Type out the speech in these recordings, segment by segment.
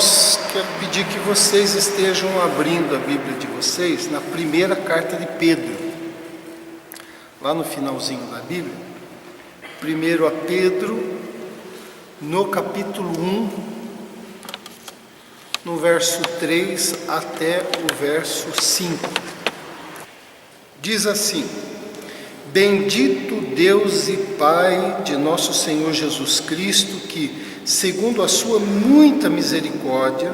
Irmãos, quero pedir que vocês estejam abrindo a Bíblia de vocês na primeira carta de Pedro. Lá no finalzinho da Bíblia, 1 a Pedro, no capítulo 1, no verso 3 até o verso 5. Diz assim: Bendito Deus e Pai de nosso Senhor Jesus Cristo, que, segundo a sua muita misericórdia,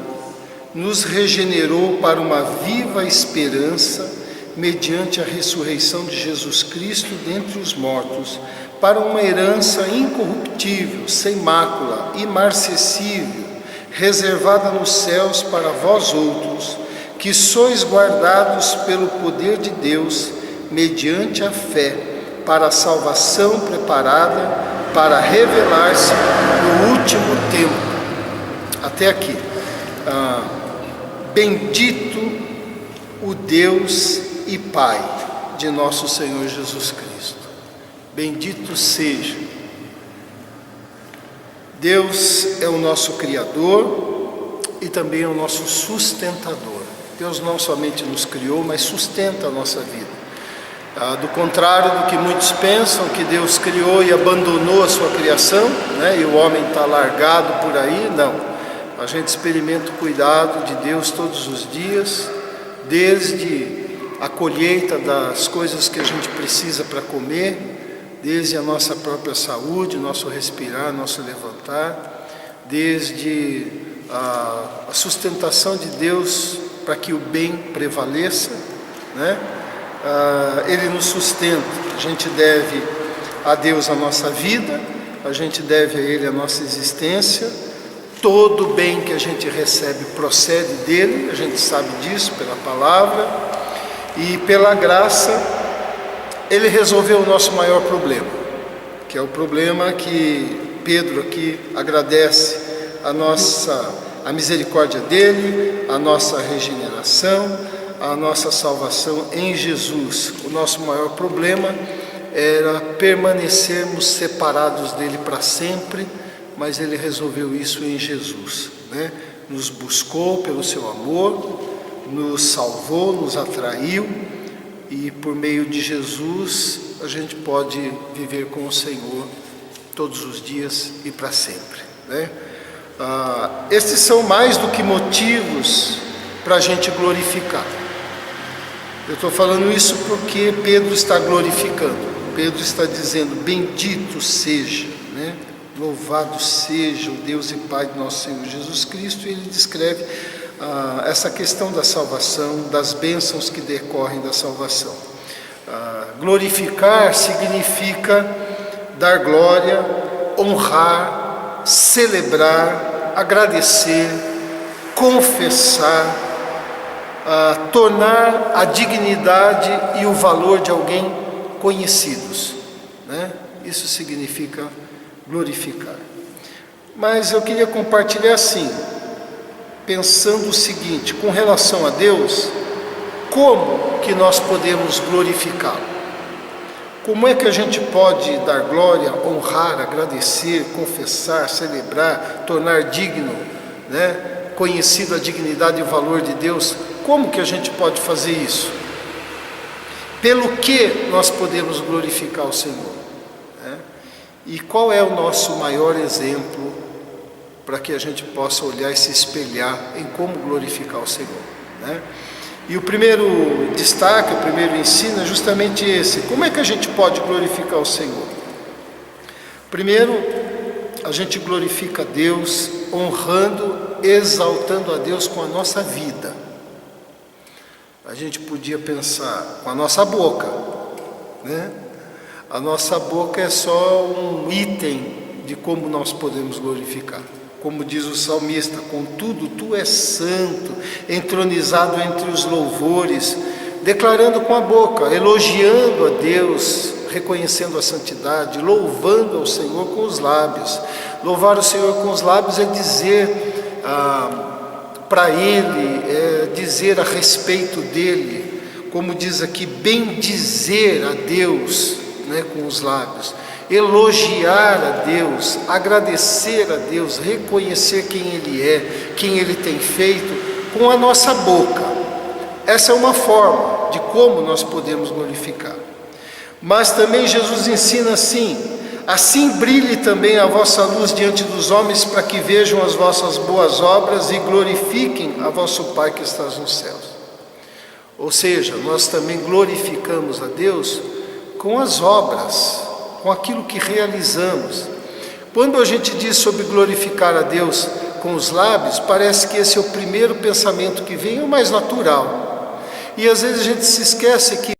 nos regenerou para uma viva esperança, mediante a ressurreição de Jesus Cristo dentre os mortos, para uma herança incorruptível, sem mácula, imarcessível, reservada nos céus para vós outros, que sois guardados pelo poder de Deus, mediante a fé, para a salvação preparada para revelar-se no último tempo. Até aqui. Bendito o Deus e Pai de nosso Senhor Jesus Cristo. Bendito seja. Deus é o nosso Criador e também é o nosso sustentador. Deus não somente nos criou, mas sustenta a nossa vida. Do contrário do que muitos pensam, que Deus criou e abandonou a sua criação, né? E o homem está largado por aí. Não, a gente experimenta o cuidado de Deus todos os dias, desde a colheita das coisas que a gente precisa para comer, desde a nossa própria saúde, nosso respirar, nosso levantar, desde a sustentação de Deus para que o bem prevaleça, né? Ele nos sustenta. A gente deve a Deus a nossa vida, a gente deve a Ele a nossa existência. Todo bem que a gente recebe procede dEle, a gente sabe disso pela palavra, e pela graça Ele resolveu o nosso maior problema, que é o problema que Pedro aqui agradece a misericórdia dEle, a nossa regeneração, a nossa salvação em Jesus. O nosso maior problema era permanecermos separados dele para sempre, mas ele resolveu isso em Jesus, né? Nos buscou pelo seu amor, nos salvou, nos atraiu, e por meio de Jesus a gente pode viver com o Senhor todos os dias e para sempre, né? Estes são mais do que motivos para a gente glorificar. Eu estou falando isso porque Pedro está glorificando. Pedro está dizendo: bendito seja, né? Louvado seja o Deus e Pai de nosso Senhor Jesus Cristo. E ele descreve essa questão da salvação, das bênçãos que decorrem da salvação. Glorificar significa dar glória, honrar, celebrar, agradecer, confessar, tornar a dignidade e o valor de alguém conhecidos, né? Isso significa glorificar. Mas eu queria compartilhar assim, pensando o seguinte: com relação a Deus, como que nós podemos glorificá-lo? Como é que a gente pode dar glória, honrar, agradecer, confessar, celebrar, tornar digno, né, conhecido a dignidade e o valor de Deus? Como que a gente pode fazer isso? Pelo que nós podemos glorificar o Senhor, né? E qual é o nosso maior exemplo para que a gente possa olhar e se espelhar em como glorificar o Senhor, né? E o primeiro destaque, o primeiro ensino é justamente esse: como é que a gente pode glorificar o Senhor? Primeiro, a gente glorifica a Deus honrando, exaltando a Deus com a nossa vida. A gente podia pensar com a nossa boca, né? A nossa boca é só um item de como nós podemos glorificar. Como diz o salmista: contudo, tu és santo, entronizado entre os louvores, declarando com a boca, elogiando a Deus, reconhecendo a santidade, louvando ao Senhor com os lábios. Louvar o Senhor com os lábios é dizer para Ele, é dizer a respeito dEle, como diz aqui, bendizer a Deus, né, com os lábios. elogiar a Deus, agradecer a Deus, reconhecer quem Ele é, quem Ele tem feito com a nossa boca. Essa é uma forma de como nós podemos glorificar. Mas também Jesus ensina assim brilhe também a vossa luz diante dos homens, para que vejam as vossas boas obras e glorifiquem a vosso Pai que estás nos céus. Ou seja, nós também glorificamos a Deus com as obras, com aquilo que realizamos. Quando a gente diz sobre glorificar a Deus com os lábios, parece que esse é o primeiro pensamento que vem, é o mais natural. E às vezes a gente se esquece que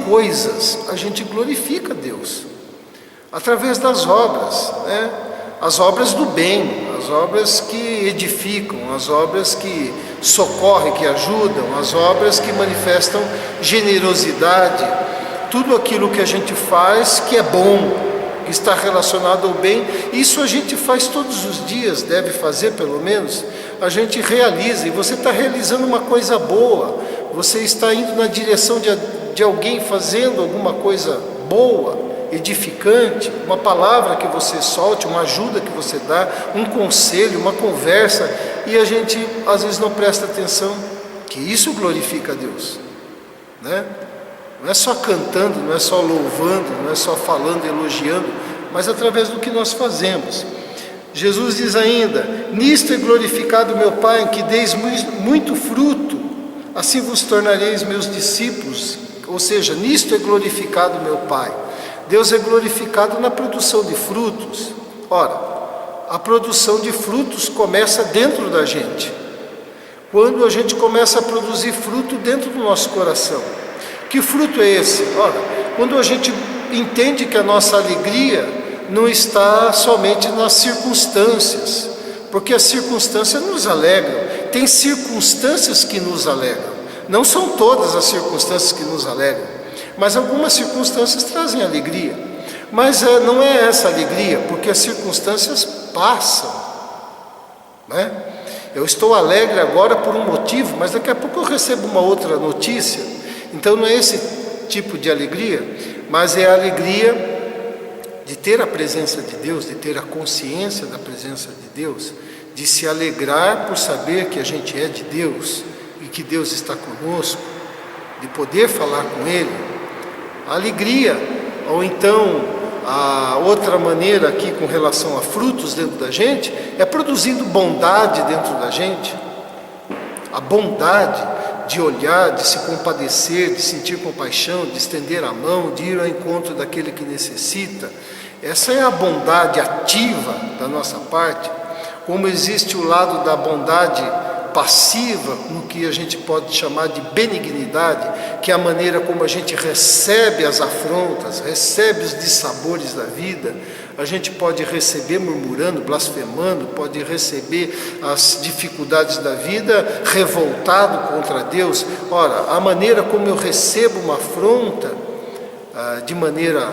coisas a gente glorifica a Deus através das obras, né? As obras do bem, as obras que edificam, as obras que socorrem, que ajudam, as obras que manifestam generosidade, tudo aquilo que a gente faz que é bom, que está relacionado ao bem. Isso a gente faz todos os dias, deve fazer pelo menos, a gente realiza, e você está realizando uma coisa boa, você está indo na direção de alguém fazendo alguma coisa boa, edificante, uma palavra que você solte, uma ajuda que você dá, um conselho, uma conversa, e a gente às vezes não presta atenção que isso glorifica a Deus, né? Não é só cantando, não é só louvando, não é só falando, elogiando, mas através do que nós fazemos. Jesus diz ainda: nisto é glorificado meu Pai, em que deis muito fruto, assim vos tornareis meus discípulos. Ou seja, nisto é glorificado meu Pai. Deus é glorificado na produção de frutos. Ora, a produção de frutos começa dentro da gente. Quando a gente começa a produzir fruto dentro do nosso coração. Que fruto é esse? Ora, quando a gente entende que a nossa alegria não está somente nas circunstâncias, porque as circunstâncias nos alegram. Tem circunstâncias que nos alegram. Não são todas as circunstâncias que nos alegram, mas algumas circunstâncias trazem alegria. Mas não é essa alegria, porque as circunstâncias passam, né? Eu estou alegre agora por um motivo, mas daqui a pouco eu recebo uma outra notícia. Então não é esse tipo de alegria, mas é a alegria de ter a presença de Deus, de ter a consciência da presença de Deus, de se alegrar por saber que a gente é de Deus e que Deus está conosco, de poder falar com Ele. A alegria, ou então a outra maneira aqui com relação a frutos dentro da gente, é produzindo bondade dentro da gente. A bondade de olhar, de se compadecer, de sentir compaixão, de estender a mão, de ir ao encontro daquele que necessita. Essa é a bondade ativa da nossa parte. Como existe o lado da bondade passiva, no que a gente pode chamar de benignidade, que é a maneira como a gente recebe as afrontas, recebe os dissabores da vida. A gente pode receber murmurando, blasfemando, pode receber as dificuldades da vida revoltado contra Deus. Ora, a maneira como eu recebo uma afronta de maneira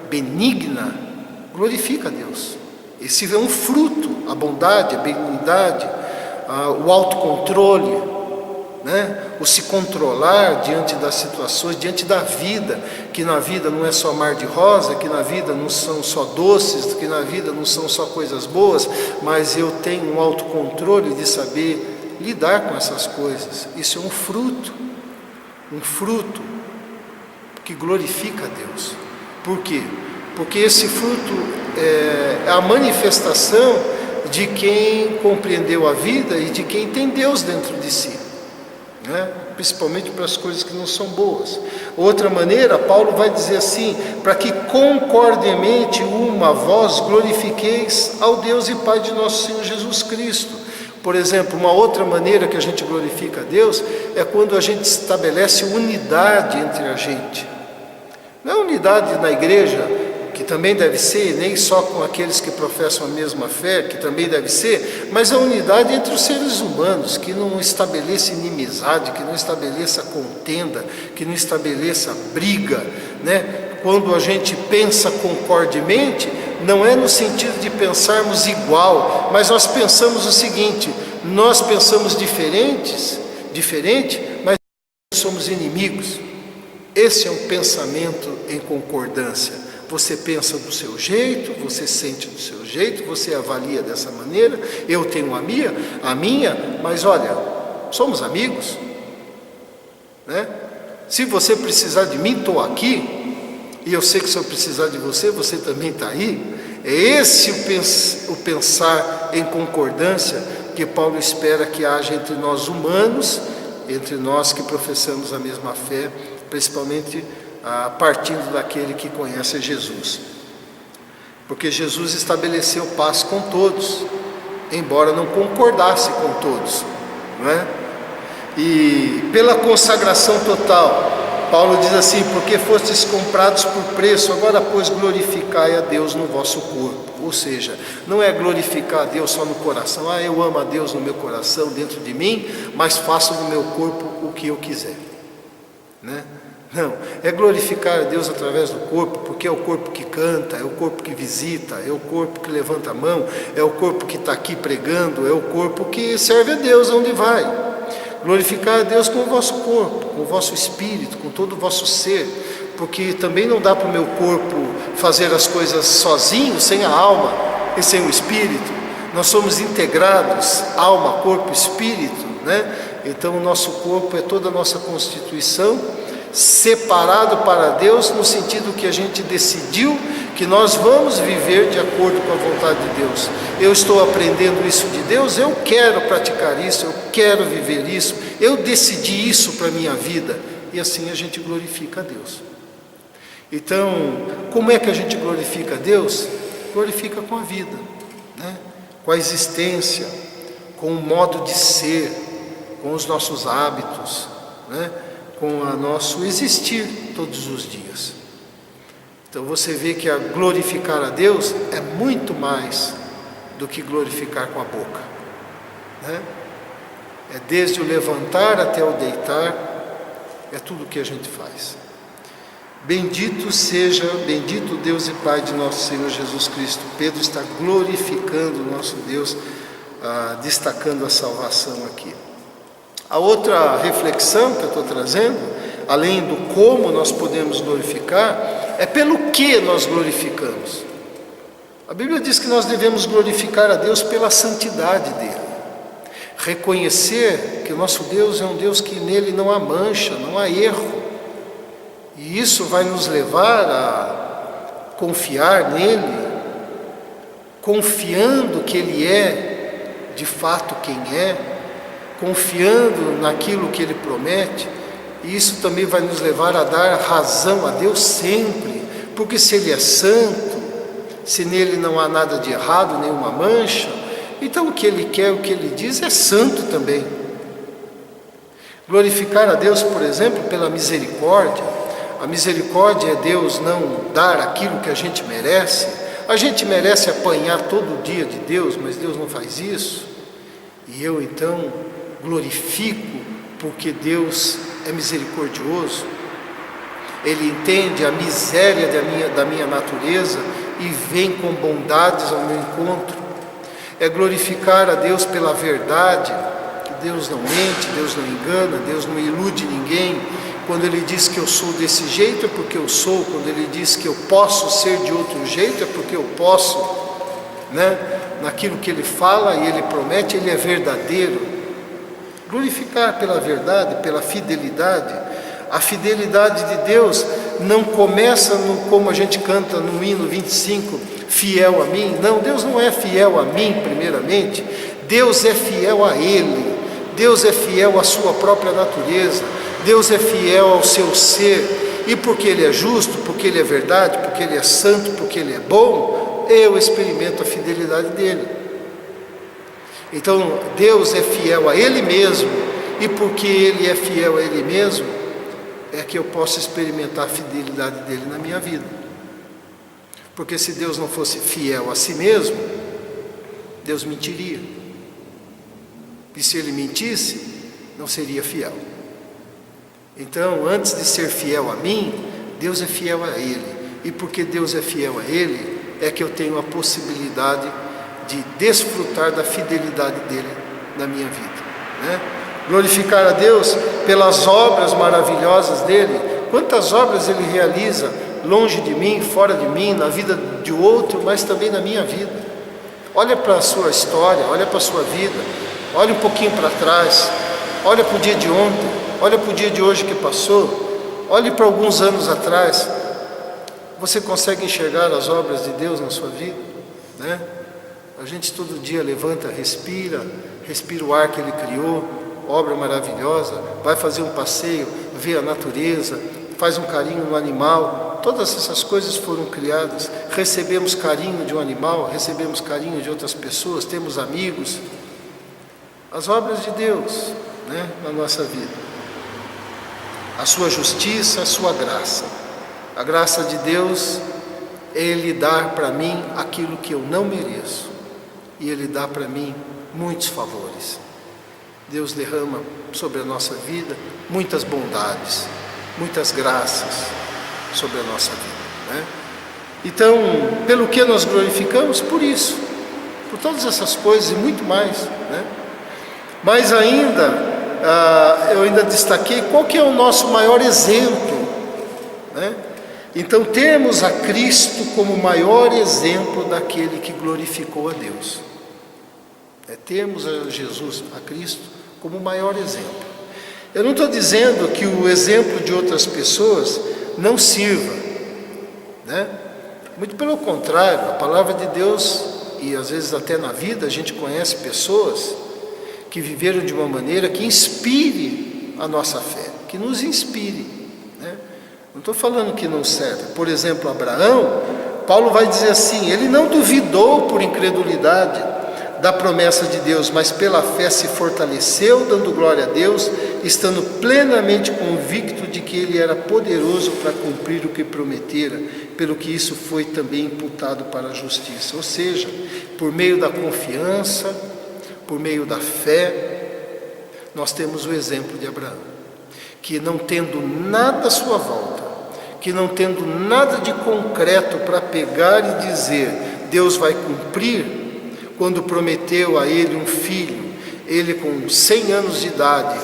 benigna, glorifica a Deus. Esse é um fruto, a bondade, a benignidade, o autocontrole, né? O se controlar diante das situações, diante da vida, que na vida não é só mar de rosa, que na vida não são só doces, que na vida não são só coisas boas, mas eu tenho um autocontrole de saber lidar com essas coisas. Isso é um fruto que glorifica a Deus. Por quê? Porque esse fruto é a manifestação de quem compreendeu a vida e de quem tem Deus dentro de si, né? Principalmente para as coisas que não são boas. Outra maneira, Paulo vai dizer assim: para que concordemente uma vós glorifiqueis ao Deus e Pai de nosso Senhor Jesus Cristo. Por exemplo, uma outra maneira que a gente glorifica a Deus é quando a gente estabelece unidade entre a gente. Não é unidade na igreja, que também deve ser, nem só com aqueles que professam a mesma fé, que também deve ser, mas a unidade entre os seres humanos, que não estabeleça inimizade, que não estabeleça contenda, que não estabeleça briga, né? Quando a gente pensa concordemente, não é no sentido de pensarmos igual, mas nós pensamos o seguinte: nós pensamos diferente, mas somos inimigos. Esse é um pensamento em concordância. Você pensa do seu jeito, você sente do seu jeito, você avalia dessa maneira. Eu tenho a minha, mas olha, somos amigos, né? Se você precisar de mim, estou aqui, e eu sei que se eu precisar de você, você também está aí. É esse o pensar em concordância que Paulo espera que haja entre nós humanos, entre nós que professamos a mesma fé, principalmente partindo daquele que conhece Jesus. Porque Jesus estabeleceu paz com todos, embora não concordasse com todos, não é? E pela consagração total, Paulo diz assim: porque fostes comprados por preço, agora pois glorificai a Deus no vosso corpo. Ou seja, não é glorificar a Deus só no coração. Eu amo a Deus no meu coração, dentro de mim, mas faço no meu corpo o que eu quiser, né? Não, é glorificar a Deus através do corpo, porque é o corpo que canta, é o corpo que visita, é o corpo que levanta a mão, é o corpo que está aqui pregando, é o corpo que serve a Deus onde vai. Glorificar a Deus com o vosso corpo, com o vosso espírito, com todo o vosso ser, porque também não dá para o meu corpo fazer as coisas sozinho, sem a alma e sem o espírito. Nós somos integrados, alma, corpo, espírito, né? Então o nosso corpo é toda a nossa constituição, separado para Deus, no sentido que a gente decidiu que nós vamos viver de acordo com a vontade de Deus. Eu estou aprendendo isso de Deus, eu quero praticar isso, eu quero viver isso, eu decidi isso para a minha vida, e assim a gente glorifica a Deus. Então, como é que a gente glorifica a Deus? Glorifica com a vida, né? Com a existência, com o modo de ser, com os nossos hábitos, né? Com o nosso existir todos os dias. Então você vê que a glorificar a Deus é muito mais do que glorificar com a boca, né? É desde o levantar até o deitar, é tudo o que a gente faz. Bendito Deus e Pai de nosso Senhor Jesus Cristo. Pedro está glorificando o nosso Deus, destacando a salvação aqui. A outra reflexão que eu estou trazendo, além do como nós podemos glorificar, é pelo que nós glorificamos. A Bíblia diz que nós devemos glorificar a Deus pela santidade dele. Reconhecer que o nosso Deus é um Deus que nele não há mancha, não há erro. E isso vai nos levar a confiar nele, confiando que ele é de fato quem é, confiando naquilo que ele promete. E isso também vai nos levar a dar razão a Deus sempre, porque se ele é santo, se nele não há nada de errado, nenhuma mancha, então o que ele quer, o que ele diz é santo também. Glorificar a Deus, por exemplo, pela misericórdia. A misericórdia é Deus não dar aquilo que a gente merece. A gente merece apanhar todo dia de Deus, mas Deus não faz isso. E eu então glorifico porque Deus é misericordioso. Ele entende a miséria da minha natureza e vem com bondades ao meu encontro. É glorificar a Deus pela verdade, que Deus não mente, Deus não engana, Deus não ilude ninguém. Quando Ele diz que eu sou desse jeito, é porque eu sou. Quando Ele diz que eu posso ser de outro jeito, é porque eu posso, né? Naquilo que Ele fala e Ele promete, Ele é verdadeiro. Glorificar pela verdade, pela fidelidade. A fidelidade de Deus não começa como a gente canta no hino 25, fiel a mim. Não, Deus não é fiel a mim primeiramente, Deus é fiel a Ele. Deus é fiel à sua própria natureza, Deus é fiel ao seu ser, e porque Ele é justo, porque Ele é verdade, porque Ele é santo, porque Ele é bom, eu experimento a fidelidade dEle. Então Deus é fiel a Ele mesmo, e porque Ele é fiel a Ele mesmo, é que eu posso experimentar a fidelidade dEle na minha vida. Porque se Deus não fosse fiel a si mesmo, Deus mentiria. E se Ele mentisse, não seria fiel. Então, antes de ser fiel a mim, Deus é fiel a Ele. E porque Deus é fiel a Ele, é que eu tenho a possibilidade de desfrutar da fidelidade dEle na minha vida, né? Glorificar a Deus pelas obras maravilhosas dEle. Quantas obras Ele realiza longe de mim, fora de mim, na vida de outro, mas também na minha vida. Olha para a sua história, olha para a sua vida, olha um pouquinho para trás, olha para o dia de ontem, olha para o dia de hoje que passou, olhe para alguns anos atrás. Você consegue enxergar as obras de Deus na sua vida, né? A gente todo dia levanta, respira o ar que Ele criou, obra maravilhosa, vai fazer um passeio, vê a natureza, faz um carinho no animal. Todas essas coisas foram criadas. Recebemos carinho de um animal, recebemos carinho de outras pessoas, temos amigos. As obras de Deus, né, na nossa vida. A sua justiça, a sua graça. A graça de Deus é Ele dar para mim aquilo que eu não mereço. E Ele dá para mim muitos favores. Deus derrama sobre a nossa vida muitas bondades, muitas graças sobre a nossa vida, né? Então, pelo que nós glorificamos? Por isso, por todas essas coisas e muito mais, né? Mas ainda, eu ainda destaquei qual que é o nosso maior exemplo, né? Então, temos a Cristo como o maior exemplo daquele que glorificou a Deus. Temos a Jesus, a Cristo, como o maior exemplo. Eu não estou dizendo que o exemplo de outras pessoas não sirva, né? Muito pelo contrário, a palavra de Deus, e às vezes até na vida, a gente conhece pessoas que viveram de uma maneira que inspire a nossa fé, que nos inspire, né? Não estou falando que não serve. Por exemplo, Abraão, Paulo vai dizer assim, ele não duvidou por incredulidade da promessa de Deus, mas pela fé se fortaleceu, dando glória a Deus, estando plenamente convicto de que Ele era poderoso para cumprir o que prometera, pelo que isso foi também imputado para a justiça. Ou seja, por meio da confiança, por meio da fé, nós temos o exemplo de Abraão, que não tendo nada à sua volta, que não tendo nada de concreto para pegar e dizer, Deus vai cumprir, quando prometeu a ele um filho, ele com 100 anos de idade,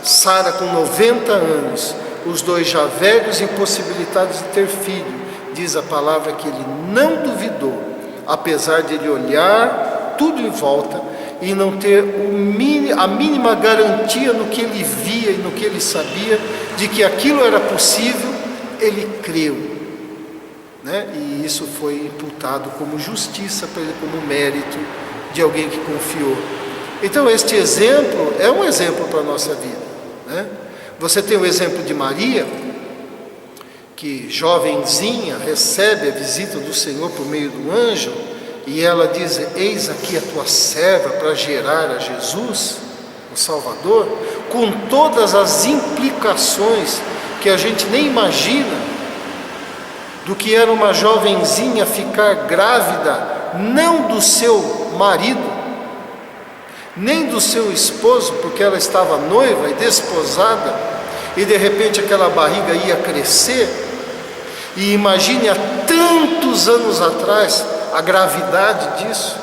Sara com 90 anos, os dois já velhos, impossibilitados de ter filho, diz a palavra que ele não duvidou, apesar de ele olhar tudo em volta e não ter a mínima garantia no que ele via e no que ele sabia, de que aquilo era possível, ele creu, né? E isso foi imputado como justiça para ele, como mérito de alguém que confiou. Então este exemplo é um exemplo para a nossa vida, né? Você tem o exemplo de Maria, que jovenzinha recebe a visita do Senhor por meio do anjo, e ela diz, eis aqui a tua serva para gerar a Jesus, o Salvador, com todas as implicações que a gente nem imagina, do que era uma jovenzinha ficar grávida, não do seu marido, nem do seu esposo, porque ela estava noiva e desposada, e de repente aquela barriga ia crescer. E imagine há tantos anos atrás a gravidade disso,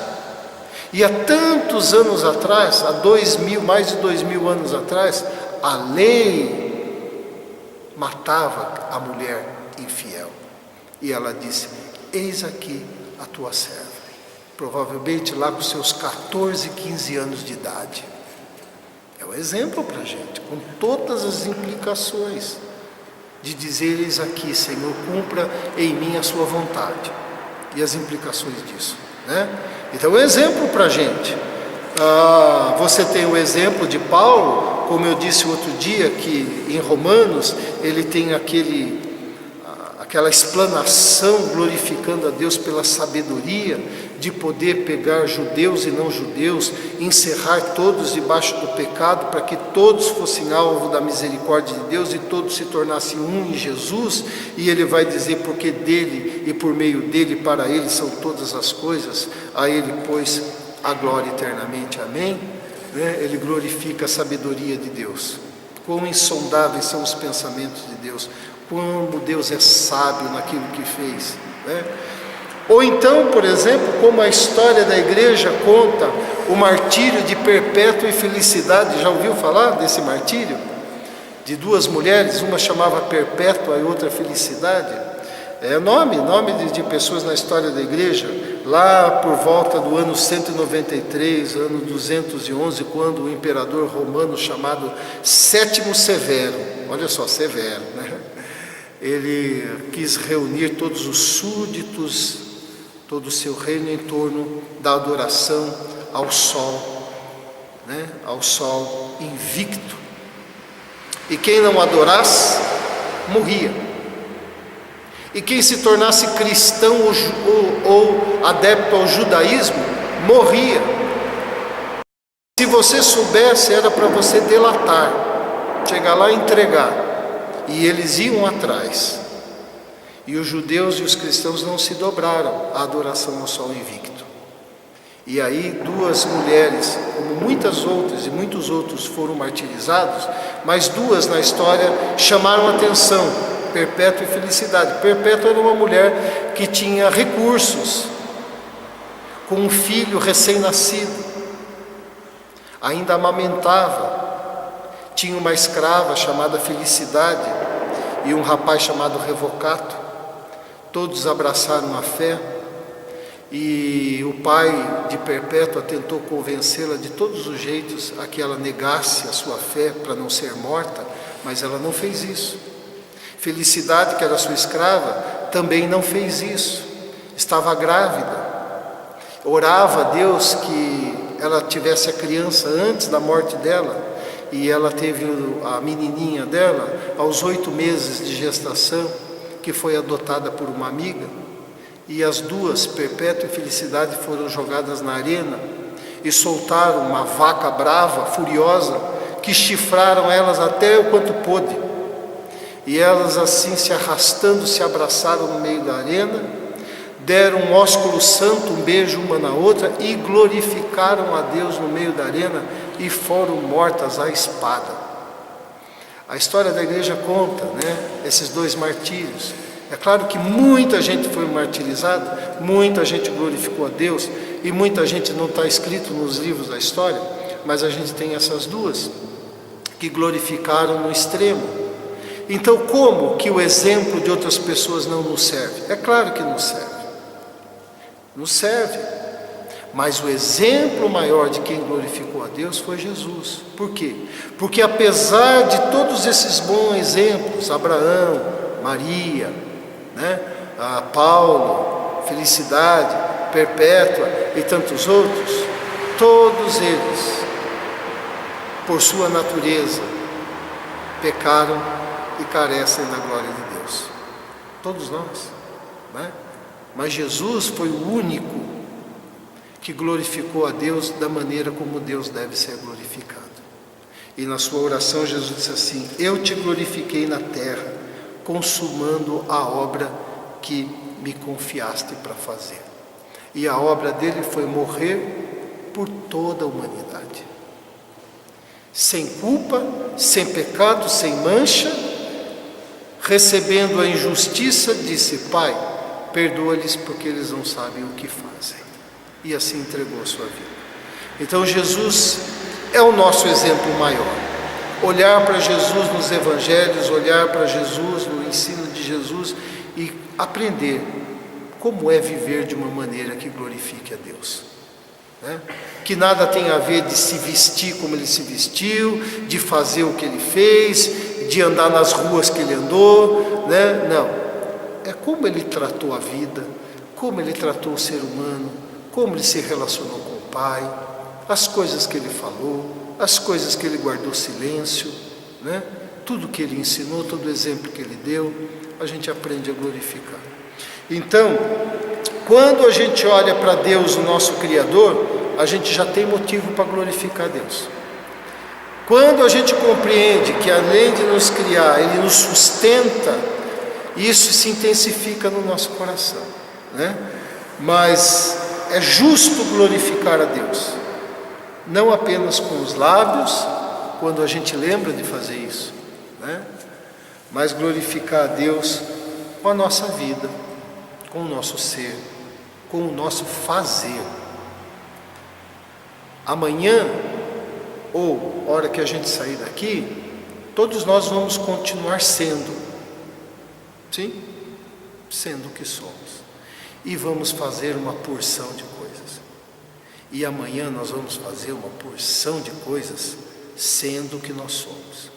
e há tantos anos atrás, mais de 2000 anos atrás, a lei matava a mulher infiel. E ela disse, eis aqui a tua serva, provavelmente lá com seus 14, 15 anos de idade. É um exemplo para a gente, com todas as implicações, de dizer, eis aqui, Senhor, cumpra em mim a sua vontade, e as implicações disso, né? Então é um exemplo para a gente. Você tem o exemplo de Paulo, como eu disse outro dia, que em Romanos, ele tem aquela explanação glorificando a Deus pela sabedoria de poder pegar judeus e não judeus, encerrar todos debaixo do pecado, para que todos fossem alvo da misericórdia de Deus e todos se tornassem um em Jesus. E ele vai dizer, porque dele e por meio dele, para ele são todas as coisas, a ele pois a glória eternamente, amém? Ele glorifica a sabedoria de Deus, quão insondáveis são os pensamentos de Deus, como Deus é sábio naquilo que fez, né? Ou então, por exemplo, como a história da igreja conta o martírio de Perpétua e Felicidade. Já ouviu falar desse martírio? De duas mulheres, uma chamava Perpétua e outra Felicidade. É nome de pessoas na história da igreja, lá por volta do ano 193, ano 211, quando o imperador romano chamado Sétimo Severo, olha só, Severo, né? Ele quis reunir todos os súditos, todo o seu reino em torno da adoração ao sol, né? Ao sol invicto. E quem não adorasse, morria. E quem se tornasse cristão ou adepto ao judaísmo, morria. Se você soubesse, era para você delatar, chegar lá e entregar. E eles iam atrás. E os judeus e os cristãos não se dobraram à adoração ao sol invicto. E aí duas mulheres, como muitas outras e muitos outros foram martirizados, mas duas na história chamaram a atenção. Perpétua e Felicidade. Perpétua era uma mulher que tinha recursos, com um filho recém-nascido, ainda amamentava, tinha uma escrava chamada Felicidade e um rapaz chamado Revocato. Todos abraçaram a fé e o pai de Perpétua tentou convencê-la de todos os jeitos a que ela negasse a sua fé para não ser morta, mas ela não fez isso. Felicidade, que era sua escrava, também não fez isso. Estava grávida. Orava a Deus que ela tivesse a criança antes da morte dela. E ela teve a menininha dela aos 8 meses de gestação, que foi adotada por uma amiga. E as duas, Perpétua e Felicidade, foram jogadas na arena e soltaram uma vaca brava, furiosa, que chifraram elas até o quanto pôde. E elas assim se arrastando, se abraçaram no meio da arena, deram um ósculo santo, um beijo uma na outra e glorificaram a Deus no meio da arena e foram mortas à espada. A história da igreja conta, né, esses dois martírios. É claro que muita gente foi martirizada, muita gente glorificou a Deus e muita gente não está escrito nos livros da história, mas a gente tem essas duas que glorificaram no extremo. Então, como que o exemplo de outras pessoas não nos serve? É claro que nos serve. Nos serve. Mas o exemplo maior de quem glorificou a Deus foi Jesus. Por quê? Porque apesar de todos esses bons exemplos, Abraão, Maria, né, Paulo, Felicidade, Perpétua e tantos outros, todos eles, por sua natureza, pecaram e carecem da glória de Deus. Todos nós, né? Mas Jesus foi o único que glorificou a Deus da maneira como Deus deve ser glorificado. E na sua oração Jesus disse assim: eu te glorifiquei na terra, consumando a obra que me confiaste para fazer. E a obra dele foi morrer por toda a humanidade. Sem culpa, sem pecado, sem mancha, recebendo a injustiça, disse: Pai, perdoa-lhes porque eles não sabem o que fazem. E assim entregou a sua vida. Então Jesus é o nosso exemplo maior. Olhar para Jesus nos evangelhos, olhar para Jesus no ensino de Jesus e aprender como é viver de uma maneira que glorifique a Deus. Né? Que nada tem a ver de se vestir como ele se vestiu, de fazer o que ele fez, de andar nas ruas que ele andou, né? Não, é como ele tratou a vida, como ele tratou o ser humano, como ele se relacionou com o Pai, as coisas que ele falou, as coisas que ele guardou silêncio, né? Tudo que ele ensinou, todo o exemplo que ele deu, a gente aprende a glorificar. Então, quando a gente olha para Deus, o nosso Criador, a gente já tem motivo para glorificar a Deus. Quando a gente compreende que além de nos criar, Ele nos sustenta, isso se intensifica no nosso coração, né? Mas é justo glorificar a Deus, não apenas com os lábios, quando a gente lembra de fazer isso, né? Mas glorificar a Deus com a nossa vida, com o nosso ser, com o nosso fazer. Amanhã, ou hora que a gente sair daqui, todos nós vamos continuar sendo, sim? sendo o que somos. E vamos fazer uma porção de coisas. E amanhã nós vamos fazer uma porção de coisas sendo o que nós somos.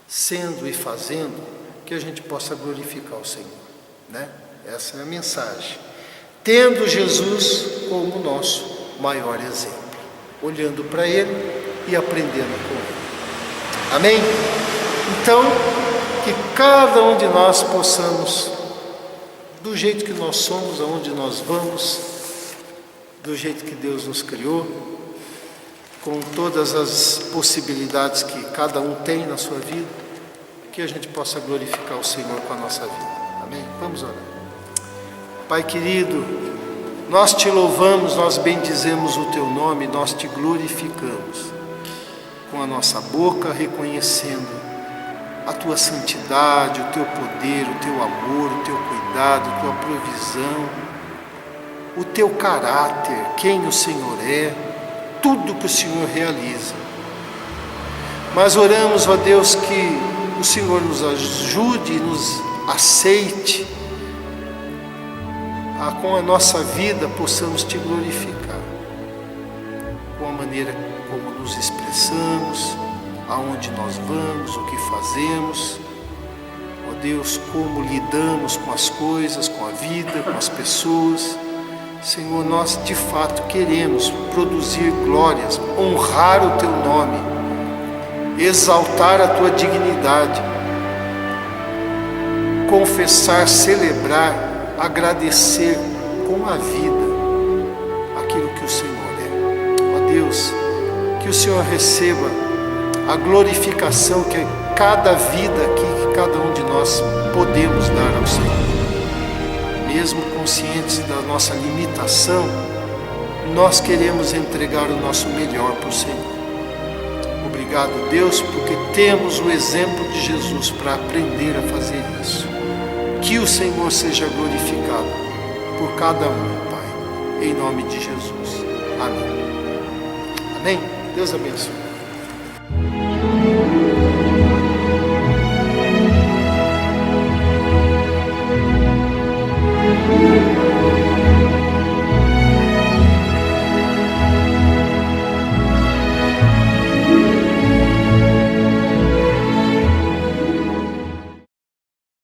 Sendo e fazendo que a gente possa glorificar o Senhor, né? Essa é a mensagem. Tendo Jesus como nosso maior exemplo, olhando para Ele e aprendendo com Ele. Amém? Então, que cada um de nós possamos, do jeito que nós somos, aonde nós vamos, do jeito que Deus nos criou, com todas as possibilidades que cada um tem na sua vida, que a gente possa glorificar o Senhor com a nossa vida. Amém? Vamos orar. Pai querido, nós te louvamos, nós bendizemos o teu nome, nós te glorificamos com a nossa boca, reconhecendo a tua santidade, o teu poder, o teu amor, o teu cuidado, a tua provisão, o teu caráter, quem o Senhor é, tudo que o Senhor realiza. Mas oramos, ó Deus, que o Senhor nos ajude e nos aceite, com a nossa vida possamos te glorificar, com a maneira como nos expressamos, aonde nós vamos, o que fazemos, ó Deus, como lidamos com as coisas, com a vida, com as pessoas. Senhor, nós de fato queremos produzir glórias, honrar o teu nome, exaltar a tua dignidade, confessar, celebrar, agradecer com a vida aquilo que o Senhor é. Ó Deus, que o Senhor receba a glorificação que cada vida aqui, que cada um de nós podemos dar ao Senhor. Mesmo conscientes da nossa limitação, nós queremos entregar o nosso melhor para o Senhor. Obrigado, Deus, porque temos o exemplo de Jesus para aprender a fazer isso. Que o Senhor seja glorificado por cada um, Pai, em nome de Jesus. Amém. Amém. Deus abençoe.